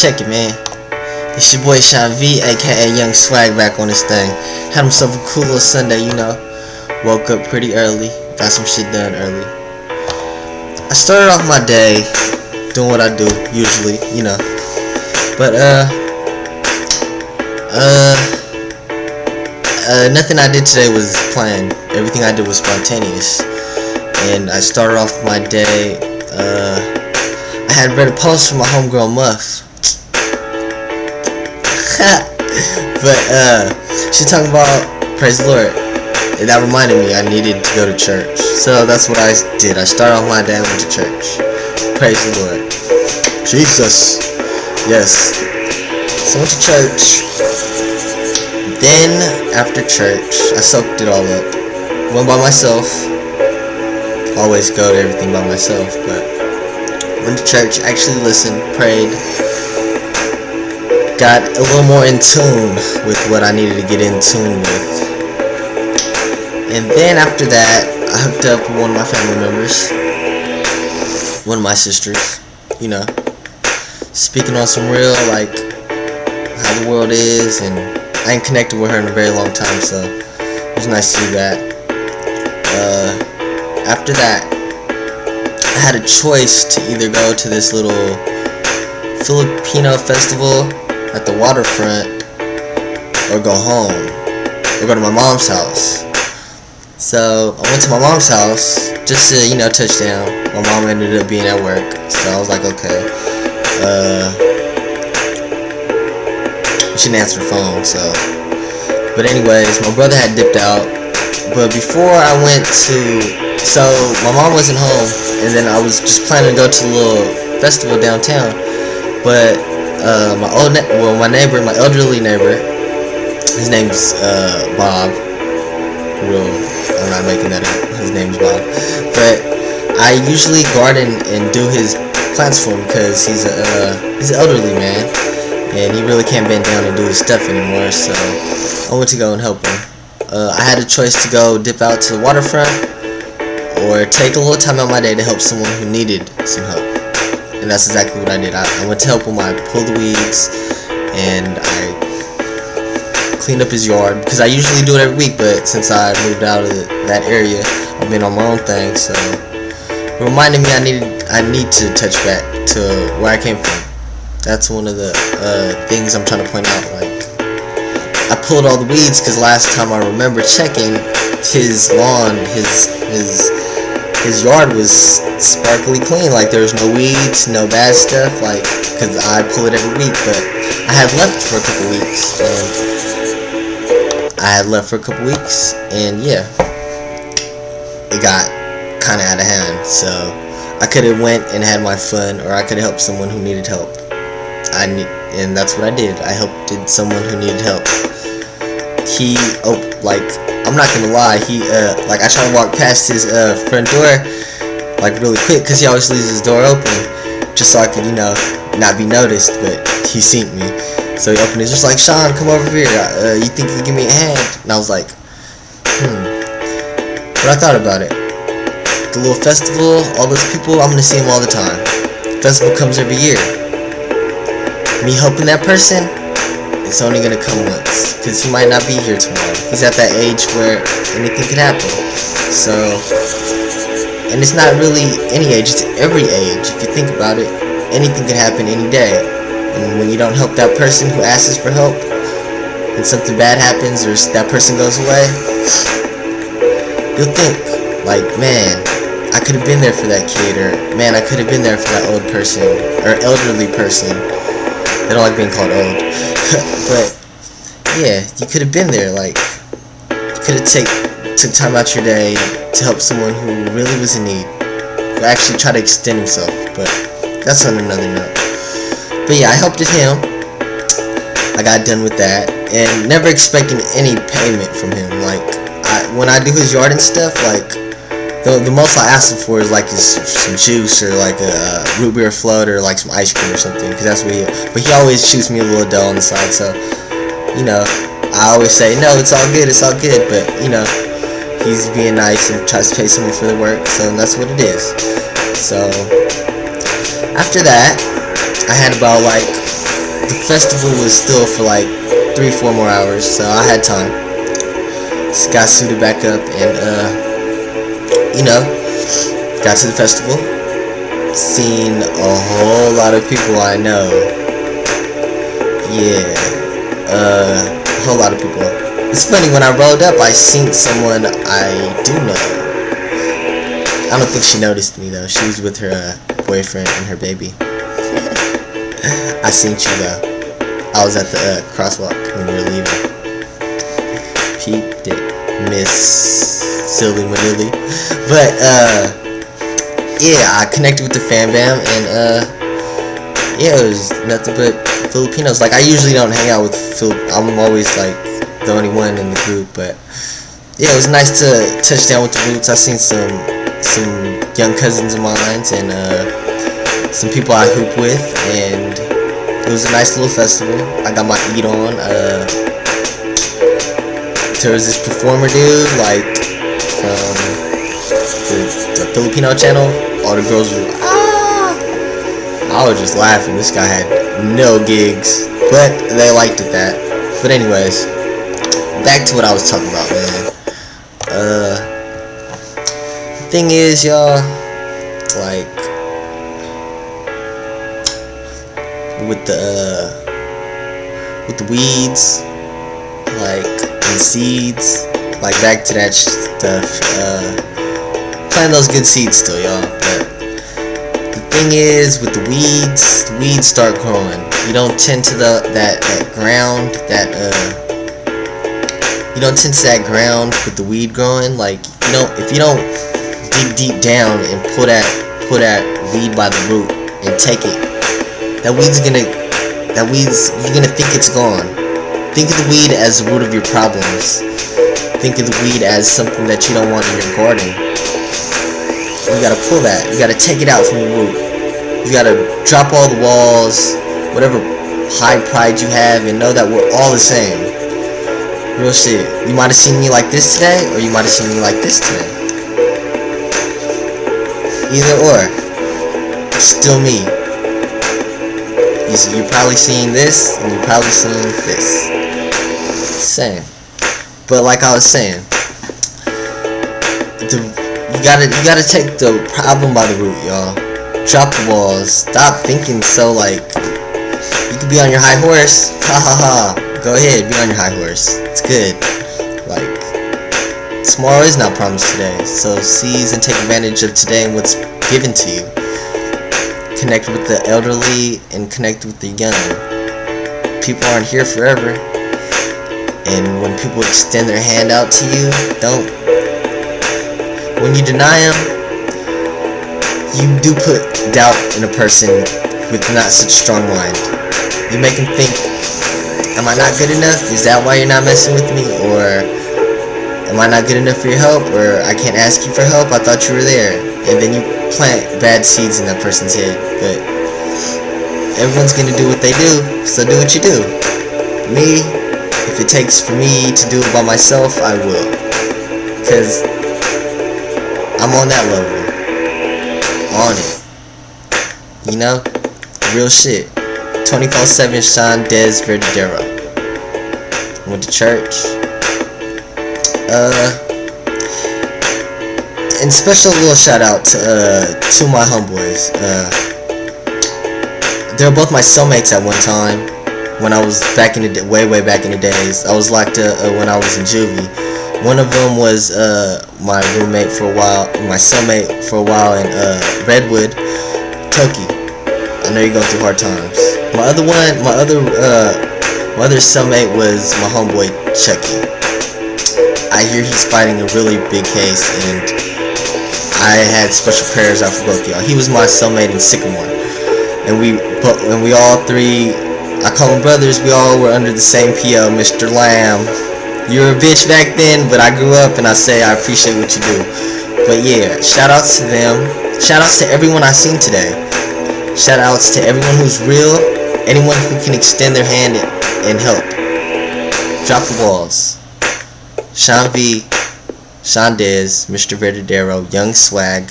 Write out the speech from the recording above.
check it, man. It's your boy Sean V, aka Young Swag, back on this thing. Had himself a cool little Sunday, you know. Woke up pretty early, got some shit done early. I started off my day doing what I do usually, you know. But nothing I did today was planned. Everything I did was spontaneous. And I started off my day. I had read a post from my homegirl Muff. But she talking about praise the Lord, and that reminded me I needed to go to church. So that's what I did. I started off my day and went to church. Praise the Lord. Jesus. Yes. So I went to church. Then after church, I soaked it all up. Went by myself. Always go to everything by myself, but went to church, actually listened, prayed, got a little more in tune with what I needed to get in tune with. And then after that, I hooked up with one of my family members, one of my sisters, you know, speaking on some real, like, how the world is, and I ain't connected with her in a very long time, so it was nice to do that. After that, I had a choice to either go to this little Filipino festival at the waterfront or go home or go to my mom's house. So I went to my mom's house just to, you know, touch down. My mom ended up being at work, so I was like, okay. She didn't answer the phone, so. But anyways, my brother had dipped out. But before I went to, so my mom wasn't home, and then I was just planning to go to a little festival downtown. But my elderly neighbor, his name's Bob. I'm not making that up. His name's Bob. But I usually garden and do his plants for him because he's an elderly man, and he really can't bend down and do his stuff anymore. So I went to go and help him. I had a choice to go dip out to the waterfront or take a little time out of my day to help someone who needed some help. And that's exactly what I did. I went to help him. I pulled the weeds and I cleaned up his yard, because I usually do it every week, but since I moved out of that area, I've been on my own thing. So it reminded me I need to touch back to where I came from. That's one of the things I'm trying to point out. Like, I pulled all the weeds because last time I remember checking, his lawn, his yard was sparkly clean. Like, there was no weeds, no bad stuff. Like, because I pull it every week, but I had left for a couple weeks, and yeah, it got kind of out of hand. So I could have went and had my fun, or I could have helped someone who needed help. And that's what I did. I helped someone who needed help. I'm not gonna lie, I tried to walk past his front door, like, really quick, because he always leaves his door open, just so I could, you know, not be noticed, but he seen me. So he opened it, just like, Sean, come over here, you think you can give me a hand? And I was like, But I thought about it. The little festival, all those people, I'm gonna see them all the time. The festival comes every year. Me helping that person, it's only gonna come once, because he might not be here tomorrow. He's at that age where anything could happen. So, and it's not really any age, it's every age. If you think about it, anything could happen any day. And when you don't help that person who asks for help, and something bad happens, or that person goes away, you'll think, like, man, I could have been there for that kid, or man, I could have been there for that old person, or elderly person. They don't like being called old. But yeah, you could have been there. Like, you could have took time out your day to help someone who really was in need, or actually try to extend himself. But that's on another note. But yeah, I helped him. I got done with that, and never expecting any payment from him. Like, when I do his yard and stuff, like, the most I ask him for is like some juice, or like a root beer float, or like some ice cream or something, because that's what but he always shoots me a little dough on the side. So, you know, I always say, no, it's all good, but, you know, he's being nice and tries to pay someone for the work, so that's what it is. So after that, I had about like the festival was still for like 3-4 more hours, so I had time. Just got suited back up and you know, got to the festival. Seen a whole lot of people I know. Yeah, a whole lot of people. It's funny, when I rolled up, I seen someone I do know. I don't think she noticed me though. She was with her boyfriend and her baby. I seen you though. I was at the crosswalk when we were leaving. Peeped it, Miss Silly Manili. But yeah, I connected with the fan bam, and yeah, it was nothing but Filipinos. Like, I usually don't hang out with I'm always like the only one in the group, but yeah, it was nice to touch down with the roots. I seen some young cousins of mine and some people I hoop with, and it was a nice little festival. I got my eat on. There was this performer dude, like, from the Filipino channel. All the girls were I was just laughing. This guy had no gigs, but they liked it that. But anyways, back to what I was talking about, man. Thing is, y'all, like, with the weeds, like, and seeds, like, back to that stuff, plant those good seeds still, y'all. But the thing is, with the weeds start growing. You don't tend to that ground, you don't tend to that ground with the weed growing. Like, if you don't dig deep down and pull that weed by the root and take it, you're gonna think it's gone. Think of the weed as the root of your problems. Think of the weed as something that you don't want in your garden. You gotta pull that. You gotta take it out from the root. You gotta drop all the walls, whatever high pride you have, and know that we're all the same. Real shit. You might have seen me like this today, or you might have seen me like this today. Either or, still me. You're probably seeing this, and you're probably seeing this. Same. But like I was saying, you gotta take the problem by the root, y'all. Drop the walls. Stop thinking so like you could be on your high horse. Ha ha ha. Go ahead, be on your high horse. It's good. Like, tomorrow is not promised today, so seize and take advantage of today and what's given to you. Connect with the elderly and connect with the young. People aren't here forever, and when people extend their hand out to you, don't. When you deny them, you do put doubt in a person with not such a strong mind. You make them think, am I not good enough? Is that why you're not messing with me? Or am I not good enough for your help? Or I can't ask you for help? I thought you were there. And then you plant bad seeds in that person's head. But everyone's gonna do what they do, so do what you do. Me, if it takes for me to do it by myself, I will. Because I'm on that level. On it. You know? Real shit. 24/7 Sean Des Verdadero. Went to church. And special little shout out to my homeboys. They were both my cellmates at one time. When I was back in the way back in the days. I was locked up when I was in juvie. One of them was my roommate for a while, my cellmate for a while in Redwood, Toki. I know you're going through hard times. My other cellmate was my homeboy Chucky. I hear he's fighting a really big case, and I had special prayers out for both y'all. He was my cellmate in Sycamore, and we all three, I call them brothers. We all were under the same PO, Mr. Lamb. You were a bitch back then, but I grew up, and I say I appreciate what you do. But yeah, shout outs to them. Shout outs to everyone I seen today. Shout outs to everyone who's real, anyone who can extend their hand and help. Drop the walls. Sean V, Sean Des, Mr. Verdadero, Young Swag.